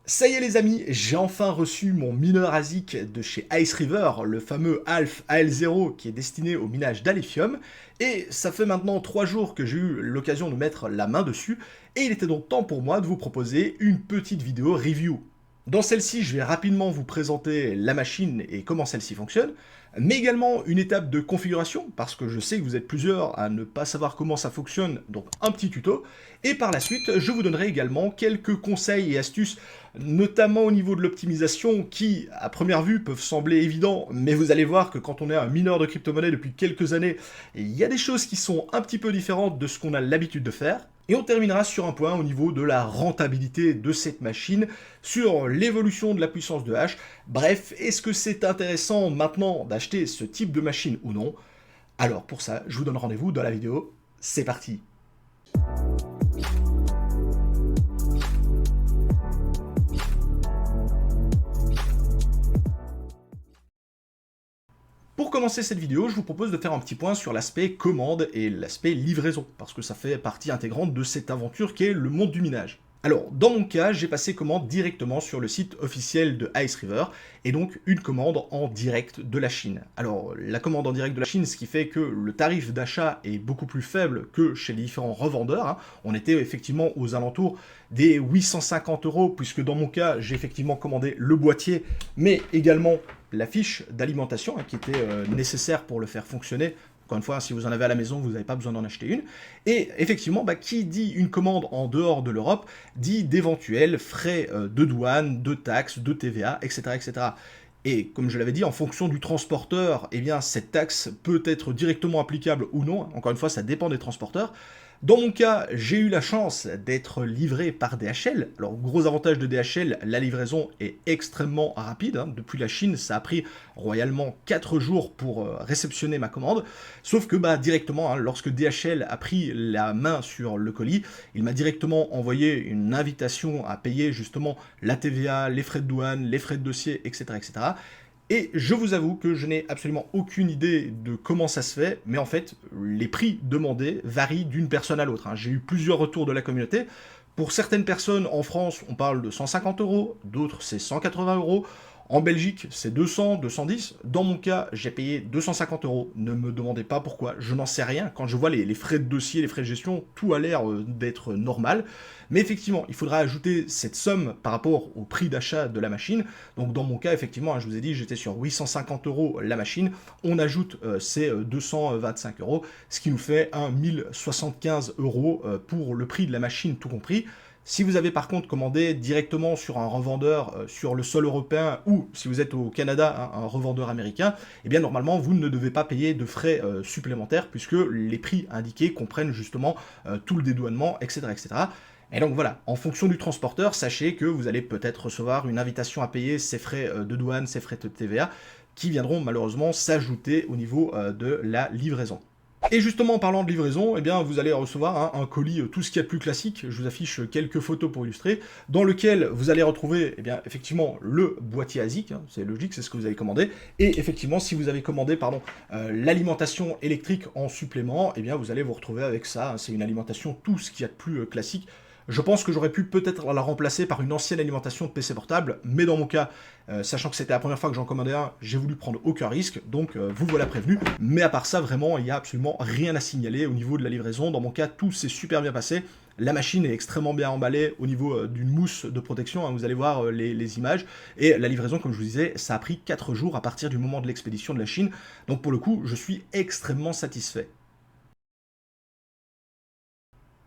Ça y est les amis, j'ai enfin reçu mon mineur ASIC de chez Ice River, le fameux ALF AL0 qui est destiné au minage d'Alephium, et ça fait maintenant 3 jours que j'ai eu l'occasion de mettre la main dessus, et il était donc temps pour moi de vous proposer une petite vidéo review. Dans celle-ci, je vais rapidement vous présenter la machine et comment celle-ci fonctionne, mais également une étape de configuration, parce que je sais que vous êtes plusieurs à ne pas savoir comment ça fonctionne, donc un petit tuto, et par la suite, je vous donnerai également quelques conseils et astuces, notamment au niveau de l'optimisation, qui, à première vue, peuvent sembler évidents, mais vous allez voir que quand on est un mineur de crypto-monnaie depuis quelques années, il y a des choses qui sont un petit peu différentes de ce qu'on a l'habitude de faire. Et on terminera sur un point au niveau de la rentabilité de cette machine, sur l'évolution de la puissance de hash. Bref, est-ce que c'est intéressant maintenant d'acheter ce type de machine ou non? Alors pour ça, je vous donne rendez-vous dans la vidéo. C'est parti! Pour commencer cette vidéo, je vous propose de faire un petit point sur l'aspect commande et l'aspect livraison, parce que ça fait partie intégrante de cette aventure qui est le monde du minage. Alors, dans mon cas, j'ai passé commande directement sur le site officiel de Ice River, et donc une commande en direct de la Chine. Alors, la commande en direct de la Chine, ce qui fait que le tarif d'achat est beaucoup plus faible que chez les différents revendeurs, hein. On était effectivement aux alentours des 850 €, puisque dans mon cas, j'ai effectivement commandé le boîtier, mais également la fiche d'alimentation, hein, qui était nécessaire pour le faire fonctionner. Encore une fois, si vous en avez à la maison, vous n'avez pas besoin d'en acheter une. Et effectivement, qui dit une commande en dehors de l'Europe, dit d'éventuels frais de douane, de taxes, de TVA, etc., etc. Et comme je l'avais dit, en fonction du transporteur, eh bien, cette taxe peut être directement applicable ou non. Encore une fois, ça dépend des transporteurs. Dans mon cas, j'ai eu la chance d'être livré par DHL. Alors, gros avantage de DHL, la livraison est extrêmement rapide, hein. Depuis la Chine, ça a pris royalement 4 jours pour réceptionner ma commande. Sauf que directement, hein, lorsque DHL a pris la main sur le colis, il m'a directement envoyé une invitation à payer justement la TVA, les frais de douane, les frais de dossier, etc., etc. Et je vous avoue que je n'ai absolument aucune idée de comment ça se fait, mais en fait, les prix demandés varient d'une personne à l'autre, hein. J'ai eu plusieurs retours de la communauté. Pour certaines personnes en France, on parle de 150 €, d'autres c'est 180 €. En Belgique, c'est 200, 210. Dans mon cas, j'ai payé 250 €. Ne me demandez pas pourquoi, je n'en sais rien. Quand je vois les frais de dossier, les frais de gestion, tout a l'air d'être normal. Mais effectivement, il faudra ajouter cette somme par rapport au prix d'achat de la machine. Donc dans mon cas, effectivement, hein, je vous ai dit, j'étais sur 850 € la machine. On ajoute ces 225 €, ce qui nous fait un 1075 € pour le prix de la machine tout compris. Si vous avez par contre commandé directement sur un revendeur sur le sol européen ou si vous êtes au Canada, hein, un revendeur américain, eh bien normalement vous ne devez pas payer de frais supplémentaires puisque les prix indiqués comprennent justement tout le dédouanement, etc., etc. Et donc voilà, en fonction du transporteur, sachez que vous allez peut-être recevoir une invitation à payer ces frais de douane, ces frais de TVA, qui viendront malheureusement s'ajouter au niveau de la livraison. Et justement, en parlant de livraison, eh bien, vous allez recevoir un colis tout ce qu'il y a de plus classique. Je vous affiche quelques photos pour illustrer, dans lequel vous allez retrouver, eh bien, effectivement, le boîtier ASIC, hein, c'est logique, c'est ce que vous avez commandé. Et effectivement, si vous avez commandé, l'alimentation électrique en supplément, eh bien, vous allez vous retrouver avec ça, hein. C'est une alimentation tout ce qu'il y a de plus classique. Je pense que j'aurais pu peut-être la remplacer par une ancienne alimentation de PC portable, mais dans mon cas, sachant que c'était la première fois que j'en commandais un, j'ai voulu prendre aucun risque, donc vous voilà prévenu. Mais à part ça, vraiment, il n'y a absolument rien à signaler au niveau de la livraison. Dans mon cas, tout s'est super bien passé. La machine est extrêmement bien emballée au niveau d'une mousse de protection, hein, vous allez voir les images. Et la livraison, comme je vous disais, ça a pris 4 jours à partir du moment de l'expédition de la Chine. Donc pour le coup, je suis extrêmement satisfait.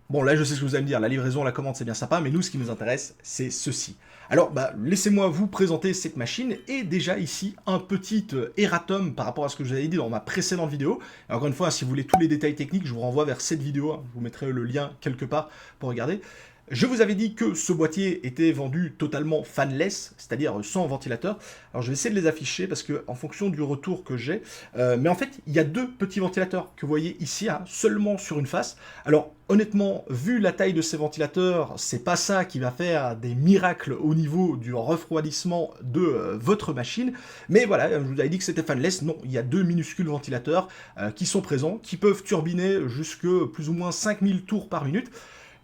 Bon, là, je sais ce que vous allez me dire, la livraison, la commande, c'est bien sympa, mais nous, ce qui nous intéresse, c'est ceci. Alors, laissez-moi vous présenter cette machine, et déjà ici, un petit erratum par rapport à ce que je vous avais dit dans ma précédente vidéo. Et encore une fois, si vous voulez tous les détails techniques, je vous renvoie vers cette vidéo, hein, je vous mettrai le lien quelque part pour regarder. Je vous avais dit que ce boîtier était vendu totalement fanless, c'est-à-dire sans ventilateur. Alors je vais essayer de les afficher parce que en fonction du retour que j'ai, mais en fait il y a deux petits ventilateurs que vous voyez ici, hein, seulement sur une face. Alors honnêtement, vu la taille de ces ventilateurs, c'est pas ça qui va faire des miracles au niveau du refroidissement de votre machine. Mais voilà, je vous avais dit que c'était fanless. Non, il y a deux minuscules ventilateurs qui sont présents, qui peuvent turbiner jusque plus ou moins 5000 tours par minute.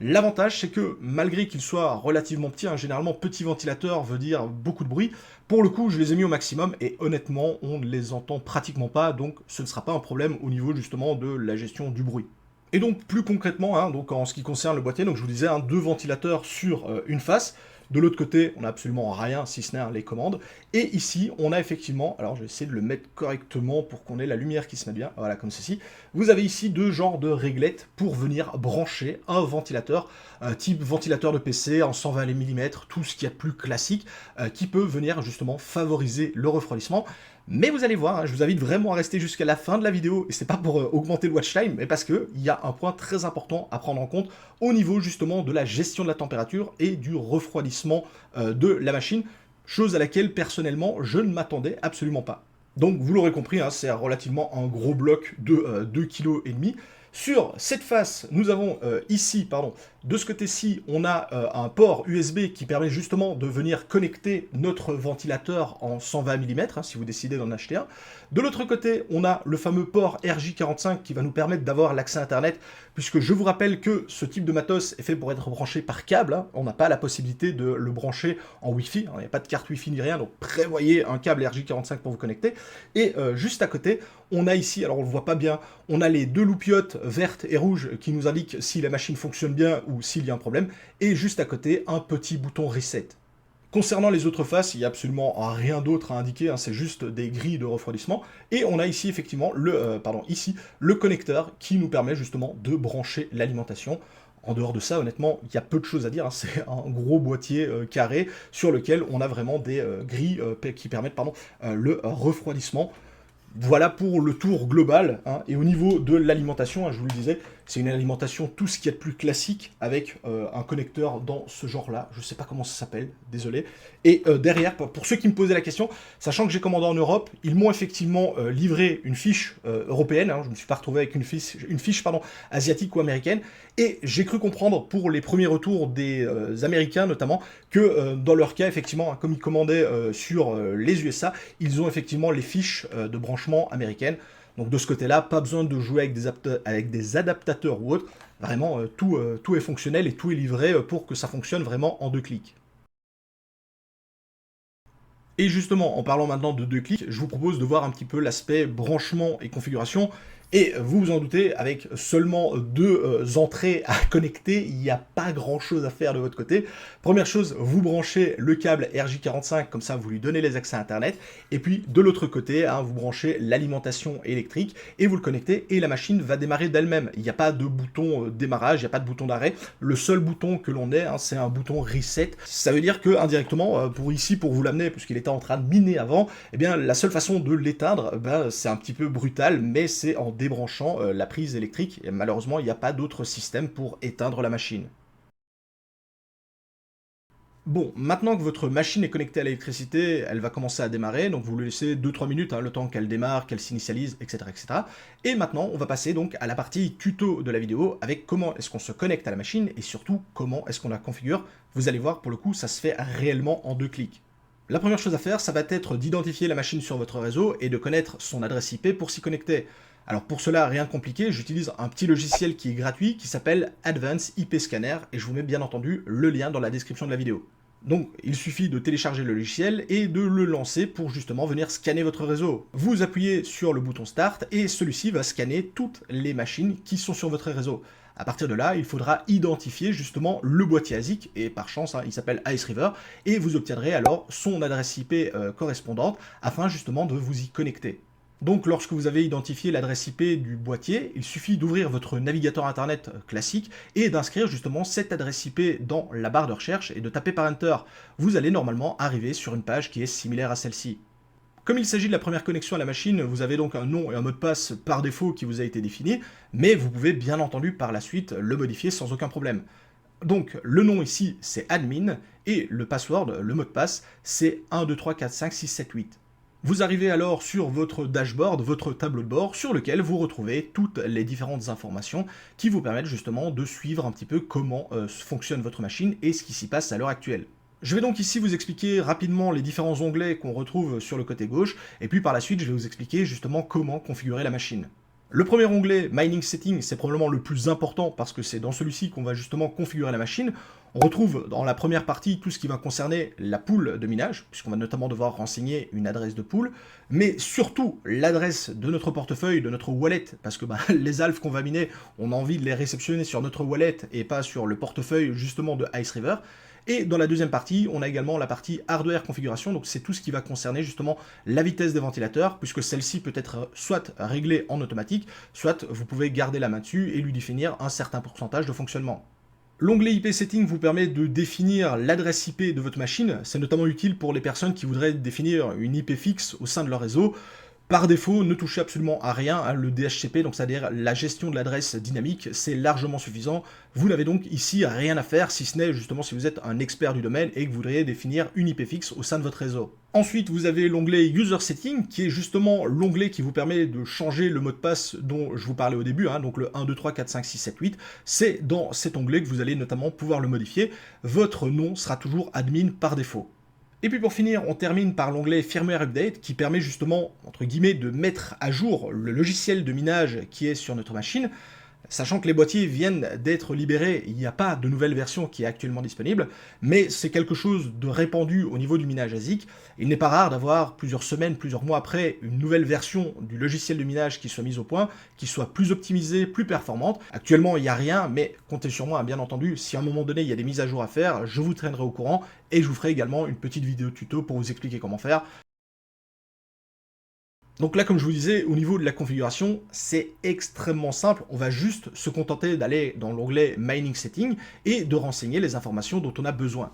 L'avantage, c'est que malgré qu'il soit relativement petit, hein, généralement petit ventilateur veut dire beaucoup de bruit, pour le coup je les ai mis au maximum et honnêtement on ne les entend pratiquement pas, donc ce ne sera pas un problème au niveau justement de la gestion du bruit. Et donc plus concrètement, hein, donc en ce qui concerne le boîtier, donc je vous disais, hein, deux ventilateurs sur une face. De l'autre côté, on n'a absolument rien, si ce n'est les commandes. Et ici, on a effectivement, alors je vais essayer de le mettre correctement pour qu'on ait la lumière qui se mette bien, voilà, comme ceci. Vous avez ici deux genres de réglettes pour venir brancher un ventilateur, type ventilateur de PC en 120 mm, tout ce qu'il y a de plus classique, qui peut venir justement favoriser le refroidissement. Mais vous allez voir, hein, je vous invite vraiment à rester jusqu'à la fin de la vidéo, et c'est pas pour augmenter le watch time, mais parce qu'il y a un point très important à prendre en compte au niveau justement de la gestion de la température et du refroidissement de la machine, chose à laquelle personnellement je ne m'attendais absolument pas. Donc vous l'aurez compris, hein, c'est relativement un gros bloc de 2,5 kg. Sur cette face, nous avons ici, pardon, de ce côté-ci, on a un port USB qui permet justement de venir connecter notre ventilateur en 120 mm, hein, si vous décidez d'en acheter un. De l'autre côté, on a le fameux port RJ45 qui va nous permettre d'avoir l'accès Internet, puisque je vous rappelle que ce type de matos est fait pour être branché par câble, hein. On n'a pas la possibilité de le brancher en Wi-Fi, hein. Il n'y a pas de carte Wi-Fi ni rien, donc prévoyez un câble RJ45 pour vous connecter. Et juste à côté, on a ici, alors on ne le voit pas bien, on a les deux loupiottes vertes et rouges qui nous indiquent si la machine fonctionne bien ou s'il y a un problème, et juste à côté, un petit bouton reset. Concernant les autres faces, il n'y a absolument rien d'autre à indiquer, hein, c'est juste des grilles de refroidissement. Et on a ici effectivement le connecteur qui nous permet justement de brancher l'alimentation. En dehors de ça, honnêtement, il y a peu de choses à dire, hein. C'est un gros boîtier carré sur lequel on a vraiment des grilles qui permettent le refroidissement. Voilà pour le tour global, hein. Et au niveau de l'alimentation, hein, je vous le disais, c'est une alimentation tout ce qu'il y a de plus classique avec un connecteur dans ce genre-là. Je ne sais pas comment ça s'appelle, désolé. Et derrière, pour ceux qui me posaient la question, sachant que j'ai commandé en Europe, ils m'ont effectivement livré une fiche européenne. Hein, je ne me suis pas retrouvé avec une fiche asiatique ou américaine. Et j'ai cru comprendre pour les premiers retours des Américains notamment que dans leur cas, effectivement, hein, comme ils commandaient sur les USA, ils ont effectivement les fiches de branchement américaines. Donc de ce côté-là, pas besoin de jouer avec des adaptateurs ou autres. Vraiment, tout est fonctionnel et tout est livré pour que ça fonctionne vraiment en 2 clics. Et justement, en parlant maintenant de 2 clics, je vous propose de voir un petit peu l'aspect branchement et configuration. Et vous vous en doutez, avec seulement 2 entrées à connecter, il n'y a pas grand chose à faire de votre côté. Première chose, vous branchez le câble RJ45, comme ça vous lui donnez les accès à Internet. Et puis de l'autre côté, hein, vous branchez l'alimentation électrique et vous le connectez et la machine va démarrer d'elle-même. Il n'y a pas de bouton démarrage, il n'y a pas de bouton d'arrêt. Le seul bouton que l'on ait, hein, c'est un bouton reset. Ça veut dire que indirectement, pour vous l'amener, puisqu'il était en train de miner avant, eh bien la seule façon de l'éteindre, c'est un petit peu brutal, mais c'est en débranchant la prise électrique, et malheureusement il n'y a pas d'autre système pour éteindre la machine. Bon, maintenant que votre machine est connectée à l'électricité, elle va commencer à démarrer, donc vous lui laissez 2-3 minutes, hein, le temps qu'elle démarre, qu'elle s'initialise, etc., etc. Et maintenant, on va passer donc à la partie tuto de la vidéo, avec comment est-ce qu'on se connecte à la machine, et surtout, comment est-ce qu'on la configure. Vous allez voir, pour le coup, ça se fait réellement en 2 clics. La première chose à faire, ça va être d'identifier la machine sur votre réseau et de connaître son adresse IP pour s'y connecter. Alors pour cela, rien de compliqué, j'utilise un petit logiciel qui est gratuit qui s'appelle Advanced IP Scanner et je vous mets bien entendu le lien dans la description de la vidéo. Donc il suffit de télécharger le logiciel et de le lancer pour justement venir scanner votre réseau. Vous appuyez sur le bouton Start et celui-ci va scanner toutes les machines qui sont sur votre réseau. À partir de là, il faudra identifier justement le boîtier ASIC, et par chance, hein, il s'appelle IceRiver, et vous obtiendrez alors son adresse IP correspondante, afin justement de vous y connecter. Donc lorsque vous avez identifié l'adresse IP du boîtier, il suffit d'ouvrir votre navigateur internet classique, et d'inscrire justement cette adresse IP dans la barre de recherche, et de taper par Enter. Vous allez normalement arriver sur une page qui est similaire à celle-ci. Comme il s'agit de la première connexion à la machine, vous avez donc un nom et un mot de passe par défaut qui vous a été défini, mais vous pouvez bien entendu par la suite le modifier sans aucun problème. Donc le nom ici c'est admin, et le password, le mot de passe, c'est 1, 2, 3, 4, 5, 6, 7, 8. Vous arrivez alors sur votre dashboard, votre tableau de bord, sur lequel vous retrouvez toutes les différentes informations qui vous permettent justement de suivre un petit peu comment fonctionne votre machine et ce qui s'y passe à l'heure actuelle. Je vais donc ici vous expliquer rapidement les différents onglets qu'on retrouve sur le côté gauche, et puis par la suite je vais vous expliquer justement comment configurer la machine. Le premier onglet, Mining Settings, c'est probablement le plus important parce que c'est dans celui-ci qu'on va justement configurer la machine. On retrouve dans la première partie tout ce qui va concerner la pool de minage, puisqu'on va notamment devoir renseigner une adresse de pool, mais surtout l'adresse de notre portefeuille, de notre wallet, parce que les alphes qu'on va miner, on a envie de les réceptionner sur notre wallet et pas sur le portefeuille justement de Ice River. Et dans la deuxième partie, on a également la partie hardware configuration, donc c'est tout ce qui va concerner justement la vitesse des ventilateurs, puisque celle-ci peut être soit réglée en automatique, soit vous pouvez garder la main dessus et lui définir un certain pourcentage de fonctionnement. L'onglet IP Setting vous permet de définir l'adresse IP de votre machine, c'est notamment utile pour les personnes qui voudraient définir une IP fixe au sein de leur réseau. Par défaut, ne touchez absolument à rien, le DHCP, donc c'est-à-dire la gestion de l'adresse dynamique, c'est largement suffisant. Vous n'avez donc ici rien à faire, si ce n'est justement si vous êtes un expert du domaine et que vous voudriez définir une IP fixe au sein de votre réseau. Ensuite, vous avez l'onglet User Setting, qui est justement l'onglet qui vous permet de changer le mot de passe dont je vous parlais au début, donc le 1, 2, 3, 4, 5, 6, 7, 8. C'est dans cet onglet que vous allez notamment pouvoir le modifier. Votre nom sera toujours admin par défaut. Et puis pour finir, on termine par l'onglet Firmware Update qui permet justement, entre guillemets, de mettre à jour le logiciel de minage qui est sur notre machine. Sachant que les boîtiers viennent d'être libérés, il n'y a pas de nouvelle version qui est actuellement disponible, mais c'est quelque chose de répandu au niveau du minage ASIC. Il n'est pas rare d'avoir plusieurs semaines, plusieurs mois après, une nouvelle version du logiciel de minage qui soit mise au point, qui soit plus optimisée, plus performante. Actuellement, il n'y a rien, mais comptez sur moi, bien entendu, si à un moment donné, il y a des mises à jour à faire, je vous tiendrai au courant, et je vous ferai également une petite vidéo tuto pour vous expliquer comment faire. Donc là, comme je vous disais, au niveau de la configuration, c'est extrêmement simple. On va juste se contenter d'aller dans l'onglet Mining Setting et de renseigner les informations dont on a besoin.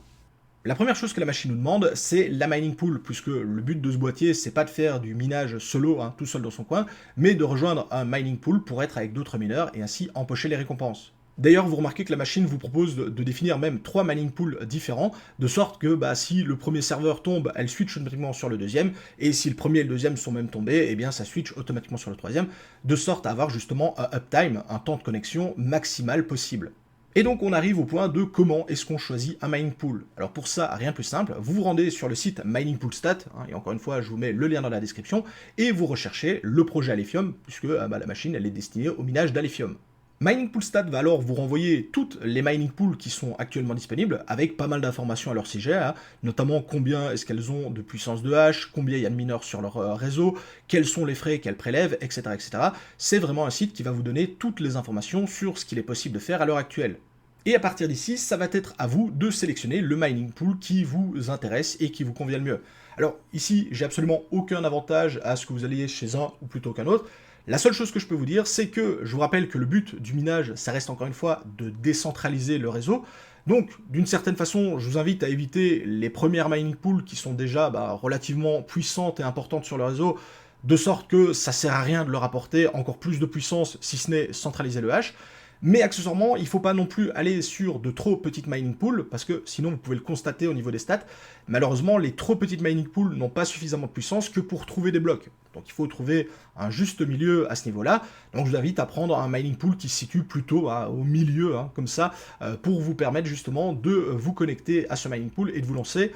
La première chose que la machine nous demande, c'est la mining pool, puisque le but de ce boîtier, c'est pas de faire du minage solo, tout seul dans son coin, mais de rejoindre un mining pool pour être avec d'autres mineurs et ainsi empocher les récompenses. D'ailleurs, vous remarquez que la machine vous propose de définir même 3 mining pools différents, de sorte que si le premier serveur tombe, elle switch automatiquement sur le deuxième, et si le premier et le deuxième sont même tombés, eh bien ça switch automatiquement sur le troisième, de sorte à avoir justement un uptime, un temps de connexion maximal possible. Et donc on arrive au point de comment est-ce qu'on choisit un mining pool. Alors pour ça, rien de plus simple, vous vous rendez sur le site Mining Pool Stat, et encore une fois je vous mets le lien dans la description, et vous recherchez le projet Alephium, puisque la machine elle est destinée au minage d'Alephium. Mining Pool Stat va alors vous renvoyer toutes les mining pools qui sont actuellement disponibles, avec pas mal d'informations à leur sujet, notamment combien est-ce qu'elles ont de puissance de hash, combien il y a de mineurs sur leur réseau, quels sont les frais qu'elles prélèvent, etc. etc. C'est vraiment un site qui va vous donner toutes les informations sur ce qu'il est possible de faire à l'heure actuelle. Et à partir d'ici, ça va être à vous de sélectionner le mining pool qui vous intéresse et qui vous convient le mieux. Alors ici, j'ai absolument aucun avantage à ce que vous alliez chez un ou plutôt qu'un autre. La seule chose que je peux vous dire, c'est que je vous rappelle que le but du minage, ça reste encore une fois de décentraliser le réseau. Donc, d'une certaine façon, je vous invite à éviter les premières mining pools qui sont déjà relativement puissantes et importantes sur le réseau, de sorte que ça sert à rien de leur apporter encore plus de puissance, si ce n'est centraliser le hash. Mais accessoirement, il ne faut pas non plus aller sur de trop petites mining pools, parce que sinon vous pouvez le constater au niveau des stats, malheureusement les trop petites mining pools n'ont pas suffisamment de puissance que pour trouver des blocs. Donc il faut trouver un juste milieu à ce niveau-là. Donc je vous invite à prendre un mining pool qui se situe plutôt au milieu, comme ça, pour vous permettre justement de vous connecter à ce mining pool et de vous lancer.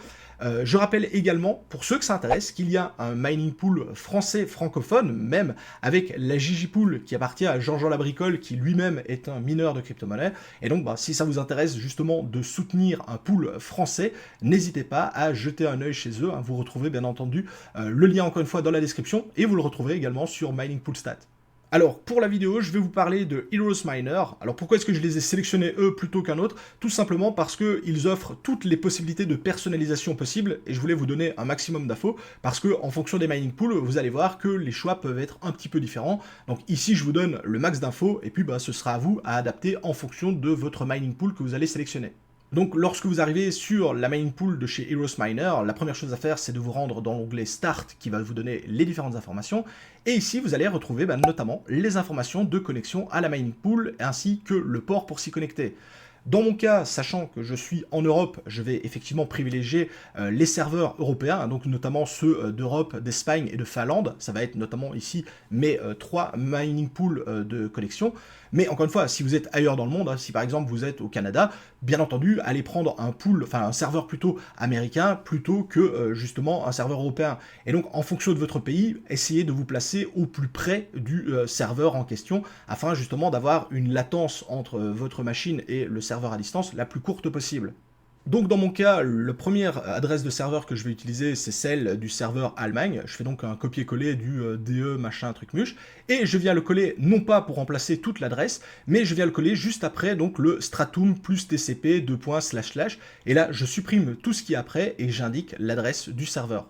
Je rappelle également, pour ceux que ça intéresse, qu'il y a un mining pool français francophone, même avec la Gigipool qui appartient à Jean-Jean Labricole, qui lui-même est un mineur de crypto-monnaie. Et donc, si ça vous intéresse justement de soutenir un pool français, n'hésitez pas à jeter un œil chez eux. Vous retrouvez bien entendu le lien encore une fois dans la description et vous le retrouverez également sur Mining Pool Stat. Alors, pour la vidéo, je vais vous parler de Heroes Miner. Alors, pourquoi est-ce que je les ai sélectionnés eux plutôt qu'un autre? Tout simplement parce qu'ils offrent toutes les possibilités de personnalisation possibles et je voulais vous donner un maximum d'infos parce que en fonction des mining pools, vous allez voir que les choix peuvent être un petit peu différents. Donc ici, je vous donne le max d'infos et puis ce sera à vous à adapter en fonction de votre mining pool que vous allez sélectionner. Donc lorsque vous arrivez sur la mining pool de chez Heroes Miner, la première chose à faire c'est de vous rendre dans l'onglet Start qui va vous donner les différentes informations. Et ici vous allez retrouver notamment les informations de connexion à la mining pool ainsi que le port pour s'y connecter. Dans mon cas, sachant que je suis en Europe, je vais effectivement privilégier les serveurs européens, donc notamment ceux d'Europe, d'Espagne et de Finlande. Ça va être notamment ici mes 3 mining pools de connexion. Mais encore une fois, si vous êtes ailleurs dans le monde, hein, si par exemple vous êtes au Canada, bien entendu, allez prendre un serveur plutôt américain plutôt que justement un serveur européen. Et donc en fonction de votre pays, essayez de vous placer au plus près du serveur en question afin justement d'avoir une latence entre votre machine et le serveur à distance la plus courte possible. Donc dans mon cas, la première adresse de serveur que je vais utiliser, c'est celle du serveur Allemagne. Je fais donc un copier-coller du DE machin truc muche, et je viens le coller non pas pour remplacer toute l'adresse, mais je viens le coller juste après donc le stratum plus tcp : et là je supprime tout ce qui est après et j'indique l'adresse du serveur.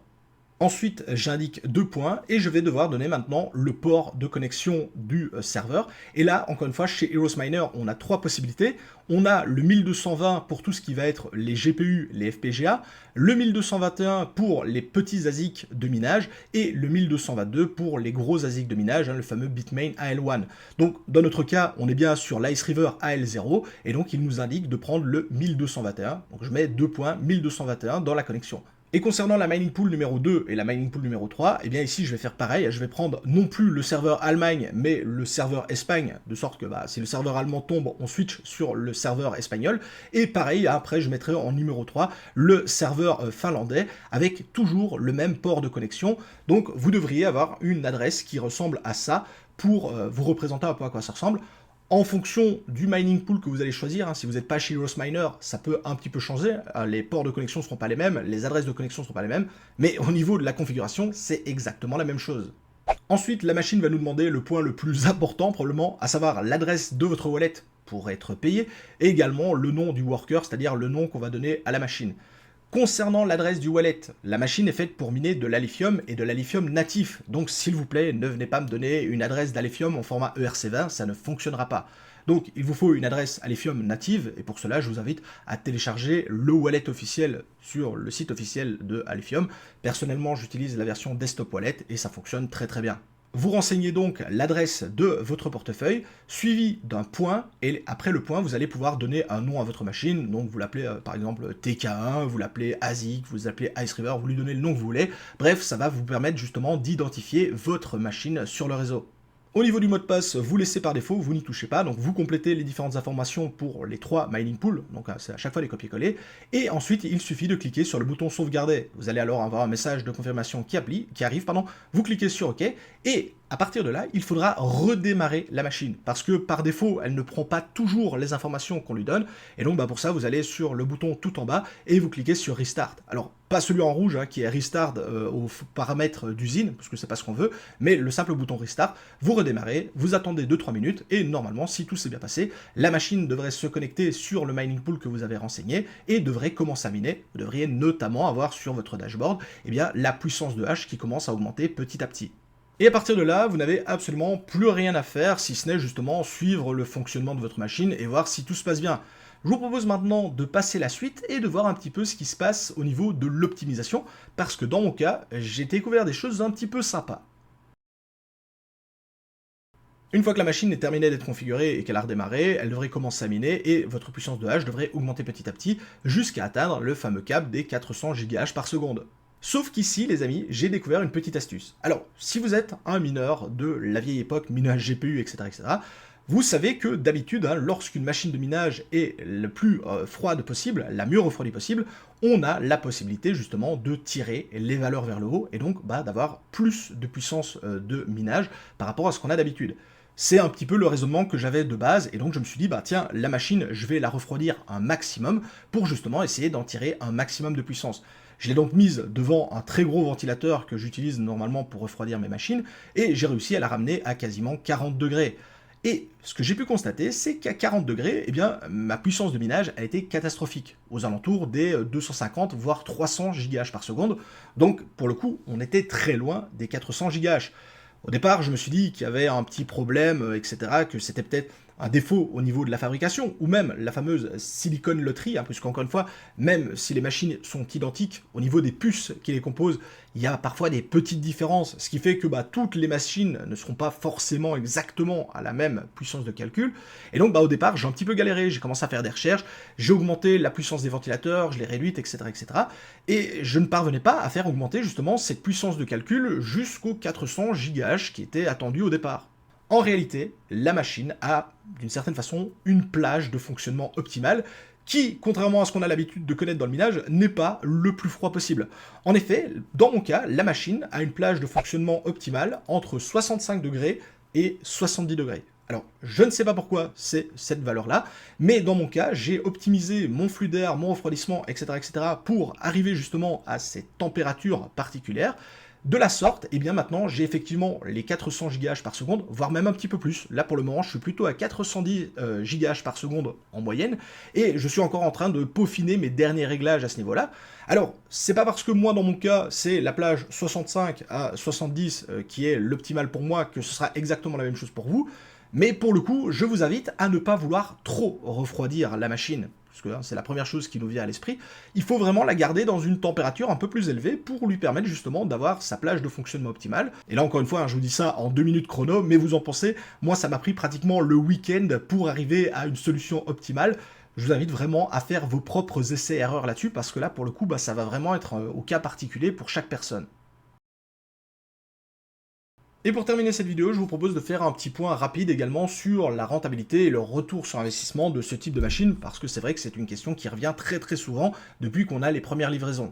Ensuite, j'indique 2 points et je vais devoir donner maintenant le port de connexion du serveur. Et là, encore une fois, chez Heroes Miner, on a 3 possibilités. On a le 1220 pour tout ce qui va être les GPU, les FPGA, le 1221 pour les petits ASIC de minage et le 1222 pour les gros ASIC de minage, hein, le fameux Bitmain AL1. Donc, dans notre cas, on est bien sur l'Ice River AL0 et donc il nous indique de prendre le 1221. Donc, je mets 2 points 1221 dans la connexion. Et concernant la mining pool numéro 2 et la mining pool numéro 3, eh bien ici je vais faire pareil, je vais prendre non plus le serveur Allemagne, mais le serveur Espagne, de sorte que si le serveur allemand tombe, on switch sur le serveur espagnol, et pareil, après je mettrai en numéro 3 le serveur finlandais, avec toujours le même port de connexion, donc vous devriez avoir une adresse qui ressemble à ça, pour vous représenter un peu à quoi ça ressemble. En fonction du mining pool que vous allez choisir, hein, si vous n'êtes pas chez Heroes Miner, ça peut un petit peu changer, les ports de connexion ne seront pas les mêmes, les adresses de connexion ne seront pas les mêmes, mais au niveau de la configuration, c'est exactement la même chose. Ensuite, la machine va nous demander le point le plus important probablement, à savoir l'adresse de votre wallet pour être payé, et également le nom du worker, c'est-à-dire le nom qu'on va donner à la machine. Concernant l'adresse du wallet, la machine est faite pour miner de l'alithium et de l'alithium natif. Donc s'il vous plaît, ne venez pas me donner une adresse d'alithium en format ERC20, ça ne fonctionnera pas. Donc il vous faut une adresse Alithium native, et pour cela je vous invite à télécharger le wallet officiel sur le site officiel de Alithium. Personnellement j'utilise la version Desktop Wallet et ça fonctionne très très bien. Vous renseignez donc l'adresse de votre portefeuille, suivi d'un point, et après le point, vous allez pouvoir donner un nom à votre machine. Donc vous l'appelez par exemple TK1, vous l'appelez ASIC, vous l'appelez Ice River, vous lui donnez le nom que vous voulez. Bref, ça va vous permettre justement d'identifier votre machine sur le réseau. Au niveau du mot de passe, vous laissez par défaut, vous n'y touchez pas, donc vous complétez les différentes informations pour les 3 mining pools, donc c'est à chaque fois des copier-coller, et ensuite il suffit de cliquer sur le bouton sauvegarder. Vous allez alors avoir un message de confirmation qui arrive, vous cliquez sur OK, et à partir de là, il faudra redémarrer la machine, parce que par défaut, elle ne prend pas toujours les informations qu'on lui donne, et donc pour ça, vous allez sur le bouton tout en bas, et vous cliquez sur Restart. Alors, pas celui en rouge, hein, qui est Restart aux paramètres d'usine, parce que c'est pas ce qu'on veut, mais le simple bouton Restart, vous redémarrez, vous attendez 2-3 minutes, et normalement, si tout s'est bien passé, la machine devrait se connecter sur le mining pool que vous avez renseigné, et devrait commencer à miner. Vous devriez notamment avoir sur votre dashboard, eh bien, la puissance de hash qui commence à augmenter petit à petit. Et à partir de là, vous n'avez absolument plus rien à faire, si ce n'est justement suivre le fonctionnement de votre machine et voir si tout se passe bien. Je vous propose maintenant de passer la suite et de voir un petit peu ce qui se passe au niveau de l'optimisation, parce que dans mon cas, j'ai découvert des choses un petit peu sympas. Une fois que la machine est terminée d'être configurée et qu'elle a redémarré, elle devrait commencer à miner et votre puissance de hash devrait augmenter petit à petit jusqu'à atteindre le fameux cap des 400 GH par seconde. Sauf qu'ici, les amis, j'ai découvert une petite astuce. Alors, si vous êtes un mineur de la vieille époque, minage GPU, etc., vous savez que d'habitude, hein, lorsqu'une machine de minage est le plus froide possible, la mieux refroidie possible, on a la possibilité justement de tirer les valeurs vers le haut et donc d'avoir plus de puissance de minage par rapport à ce qu'on a d'habitude. C'est un petit peu le raisonnement que j'avais de base, et donc je me suis dit, tiens, la machine, je vais la refroidir un maximum pour justement essayer d'en tirer un maximum de puissance. Je l'ai donc mise devant un très gros ventilateur que j'utilise normalement pour refroidir mes machines, et j'ai réussi à la ramener à quasiment 40 degrés. Et ce que j'ai pu constater, c'est qu'à 40 degrés, eh bien, ma puissance de minage a été catastrophique, aux alentours des 250 voire 300 GH par seconde. Donc, pour le coup, on était très loin des 400 GH. Au départ, je me suis dit qu'il y avait un petit problème, etc., que c'était peut-être un défaut au niveau de la fabrication, ou même la fameuse silicone loterie, hein, puisqu'encore une fois, même si les machines sont identiques, au niveau des puces qui les composent, il y a parfois des petites différences, ce qui fait que toutes les machines ne seront pas forcément exactement à la même puissance de calcul, et donc au départ, j'ai un petit peu galéré, j'ai commencé à faire des recherches, j'ai augmenté la puissance des ventilateurs, je l'ai réduite, etc., et je ne parvenais pas à faire augmenter justement cette puissance de calcul jusqu'aux 400 GH qui étaient attendus au départ. En réalité, la machine a, d'une certaine façon, une plage de fonctionnement optimale qui, contrairement à ce qu'on a l'habitude de connaître dans le minage, n'est pas le plus froid possible. En effet, dans mon cas, la machine a une plage de fonctionnement optimale entre 65 degrés et 70 degrés. Alors, je ne sais pas pourquoi c'est cette valeur-là, mais dans mon cas, j'ai optimisé mon flux d'air, mon refroidissement, etc., pour arriver justement à ces températures particulières. De la sorte, et bien maintenant, j'ai effectivement les 400 GH par seconde, voire même un petit peu plus. Là, pour le moment, je suis plutôt à 410 GH par seconde en moyenne, et je suis encore en train de peaufiner mes derniers réglages à ce niveau-là. Alors, c'est pas parce que moi, dans mon cas, c'est la plage 65 à 70 qui est l'optimal pour moi, que ce sera exactement la même chose pour vous. Mais pour le coup, je vous invite à ne pas vouloir trop refroidir la machine, parce que c'est la première chose qui nous vient à l'esprit. Il faut vraiment la garder dans une température un peu plus élevée pour lui permettre justement d'avoir sa plage de fonctionnement optimale. Et là encore une fois, je vous dis ça en 2 minutes chrono, mais vous en pensez, moi ça m'a pris pratiquement le week-end pour arriver à une solution optimale. Je vous invite vraiment à faire vos propres essais-erreurs là-dessus, parce que là pour le coup, ça va vraiment être au cas particulier pour chaque personne. Et pour terminer cette vidéo, je vous propose de faire un petit point rapide également sur la rentabilité et le retour sur investissement de ce type de machine, parce que c'est vrai que c'est une question qui revient très souvent depuis qu'on a les premières livraisons.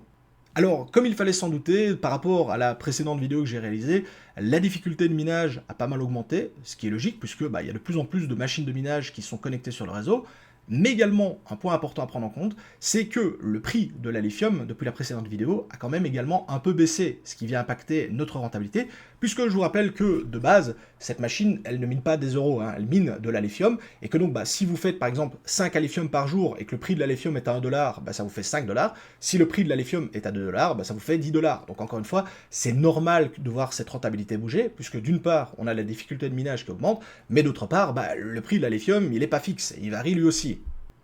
Alors, comme il fallait s'en douter, par rapport à la précédente vidéo que j'ai réalisée, la difficulté de minage a pas mal augmenté, ce qui est logique puisque il y a de plus en plus de machines de minage qui sont connectées sur le réseau. Mais également, un point important à prendre en compte, c'est que le prix de la lithium, depuis la précédente vidéo, a quand même également un peu baissé, ce qui vient impacter notre rentabilité, puisque je vous rappelle que, de base, cette machine, elle ne mine pas des euros, elle mine de la lithium, et que donc, si vous faites par exemple 5 à lithium par jour, et que le prix de la lithium est à 1 dollar, ça vous fait 5 dollars. Si le prix de la lithium est à 2 dollars, ça vous fait 10 dollars. Donc encore une fois, c'est normal de voir cette rentabilité bouger, puisque d'une part, on a la difficulté de minage qui augmente, mais d'autre part, le prix de la lithium, il n'est pas fixe, il varie lui aussi.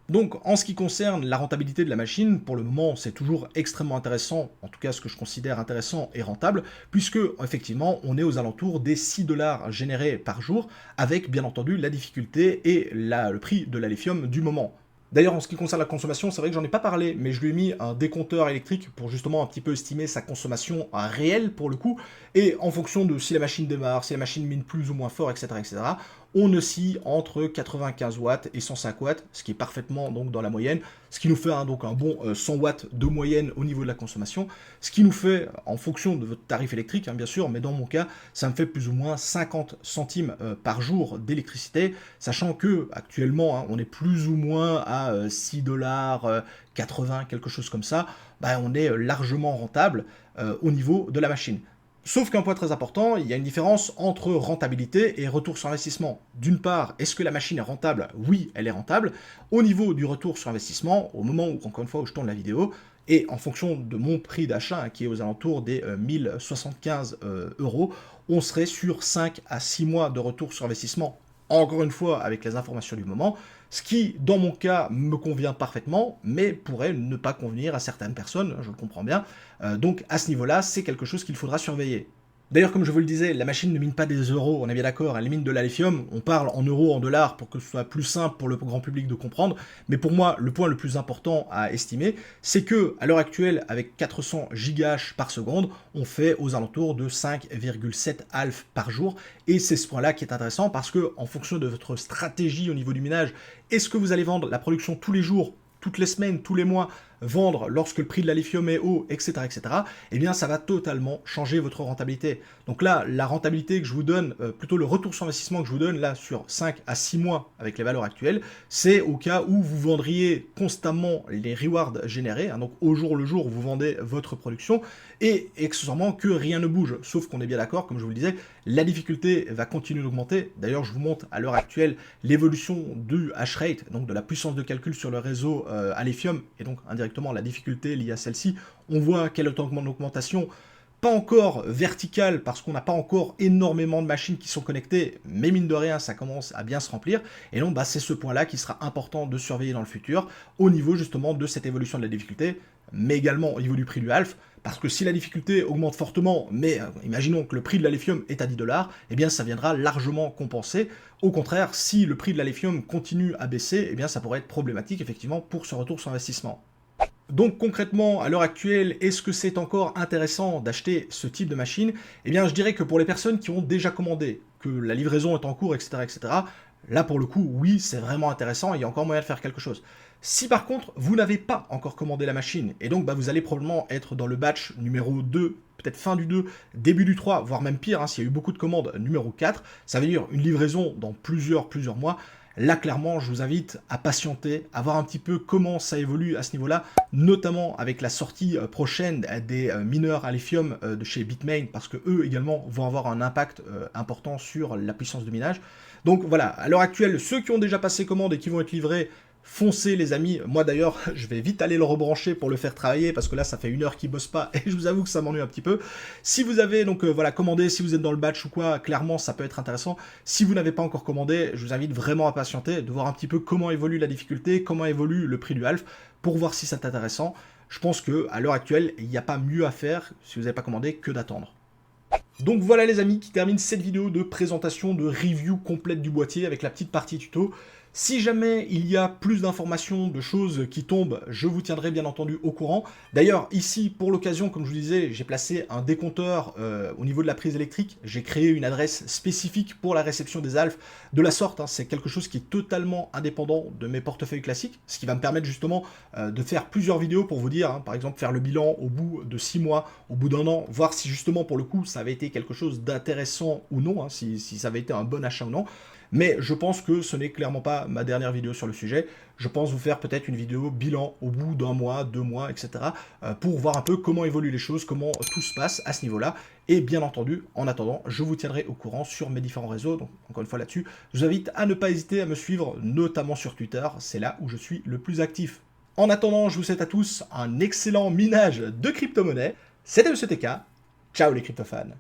Donc, en ce qui concerne la rentabilité de la machine, pour le moment, c'est toujours extrêmement intéressant, en tout cas ce que je considère intéressant et rentable, puisque, effectivement, on est aux alentours des 6 dollars générés par jour, avec, bien entendu, la difficulté et le prix de la lithium du moment. D'ailleurs, en ce qui concerne la consommation, c'est vrai que j'en ai pas parlé, mais je lui ai mis un décompteur électrique pour justement un petit peu estimer sa consommation réelle pour le coup, et en fonction de si la machine démarre, si la machine mine plus ou moins fort, etc., on oscille entre 95 watts et 105 watts, ce qui est parfaitement donc dans la moyenne, ce qui nous fait donc un bon 100 watts de moyenne au niveau de la consommation, ce qui nous fait, en fonction de votre tarif électrique, bien sûr, mais dans mon cas, ça me fait plus ou moins 50 centimes par jour d'électricité, sachant que actuellement, on est plus ou moins à 6 dollars 80, quelque chose comme ça, on est largement rentable au niveau de la machine. Sauf qu'un point très important, il y a une différence entre rentabilité et retour sur investissement. D'une part, est-ce que la machine est rentable? Oui, elle est rentable. Au niveau du retour sur investissement, au moment où, encore une fois, où je tourne la vidéo, et en fonction de mon prix d'achat, qui est aux alentours des 1075 euros, on serait sur 5 à 6 mois de retour sur investissement. Encore une fois, avec les informations du moment, ce qui, dans mon cas, me convient parfaitement, mais pourrait ne pas convenir à certaines personnes, je le comprends bien. Donc, à ce niveau-là, c'est quelque chose qu'il faudra surveiller. D'ailleurs, comme je vous le disais, la machine ne mine pas des euros, on est bien d'accord, elle mine de la lithium, on parle en euros, en dollars, pour que ce soit plus simple pour le grand public de comprendre, mais pour moi, le point le plus important à estimer, c'est que, à l'heure actuelle, avec 400 GH par seconde, on fait aux alentours de 5,7 alf par jour, et c'est ce point-là qui est intéressant, parce que, en fonction de votre stratégie au niveau du minage, est-ce que vous allez vendre la production tous les jours, toutes les semaines, tous les mois, vendre lorsque le prix de la lithium est haut, etc., eh bien ça va totalement changer votre rentabilité. Donc là, la rentabilité que je vous donne, plutôt le retour sur investissement que je vous donne là sur 5 à 6 mois avec les valeurs actuelles, c'est au cas où vous vendriez constamment les rewards générés, donc au jour le jour vous vendez votre production, et accessoirement que rien ne bouge, sauf qu'on est bien d'accord, comme je vous le disais, la difficulté va continuer d'augmenter. D'ailleurs, je vous montre à l'heure actuelle l'évolution du hash rate, donc de la puissance de calcul sur le réseau à lithium, et donc indirectement la difficulté liée à celle-ci. On voit qu'elle est en augmentation, pas encore verticale, parce qu'on n'a pas encore énormément de machines qui sont connectées, mais mine de rien, ça commence à bien se remplir, et donc c'est ce point-là qui sera important de surveiller dans le futur, au niveau justement de cette évolution de la difficulté, mais également au niveau du prix du half, parce que si la difficulté augmente fortement, mais imaginons que le prix de la lithium est à 10 dollars, eh bien ça viendra largement compenser. Au contraire, si le prix de la lithium continue à baisser, eh bien ça pourrait être problématique effectivement pour ce retour sur investissement. Donc concrètement, à l'heure actuelle, est-ce que c'est encore intéressant d'acheter ce type de machine? Eh bien, je dirais que pour les personnes qui ont déjà commandé, que la livraison est en cours, etc., etc., là pour le coup, oui, c'est vraiment intéressant, il y a encore moyen de faire quelque chose. Si par contre, vous n'avez pas encore commandé la machine, et donc vous allez probablement être dans le batch numéro 2, peut-être fin du 2, début du 3, voire même pire, s'il y a eu beaucoup de commandes, numéro 4, ça veut dire une livraison dans plusieurs mois. Là, clairement, je vous invite à patienter, à voir un petit peu comment ça évolue à ce niveau-là, notamment avec la sortie prochaine des mineurs à lithium de chez Bitmain, parce que eux également vont avoir un impact important sur la puissance de minage. Donc voilà, à l'heure actuelle, ceux qui ont déjà passé commande et qui vont être livrés, foncez les amis. Moi d'ailleurs, je vais vite aller le rebrancher pour le faire travailler parce que là ça fait 1 heure qu'il bosse pas et je vous avoue que ça m'ennuie un petit peu. Si vous avez donc voilà commandé, si vous êtes dans le batch ou quoi, clairement ça peut être intéressant. Si vous n'avez pas encore commandé, je vous invite vraiment à patienter, de voir un petit peu comment évolue la difficulté, comment évolue le prix du half pour voir si c'est intéressant. Je pense que à l'heure actuelle, il n'y a pas mieux à faire si vous n'avez pas commandé que d'attendre. Donc voilà les amis qui termine cette vidéo de présentation, de review complète du boîtier avec la petite partie tuto. Si jamais il y a plus d'informations, de choses qui tombent, je vous tiendrai bien entendu au courant. D'ailleurs, ici, pour l'occasion, comme je vous disais, j'ai placé un décompteur au niveau de la prise électrique. J'ai créé une adresse spécifique pour la réception des alphes de la sorte. C'est quelque chose qui est totalement indépendant de mes portefeuilles classiques, ce qui va me permettre justement de faire plusieurs vidéos pour vous dire, par exemple, faire le bilan au bout de 6 mois, au bout d'1 an, voir si justement, pour le coup, ça avait été quelque chose d'intéressant ou non, si ça avait été un bon achat ou non. Mais je pense que ce n'est clairement pas ma dernière vidéo sur le sujet. Je pense vous faire peut-être une vidéo bilan au bout d'1 mois, 2 mois, etc. Pour voir un peu comment évoluent les choses, comment tout se passe à ce niveau-là. Et bien entendu, en attendant, je vous tiendrai au courant sur mes différents réseaux. Donc encore une fois là-dessus, je vous invite à ne pas hésiter à me suivre, notamment sur Twitter. C'est là où je suis le plus actif. En attendant, je vous souhaite à tous un excellent minage de crypto-monnaies. C'était MonsieurTK. Ciao les crypto-fans.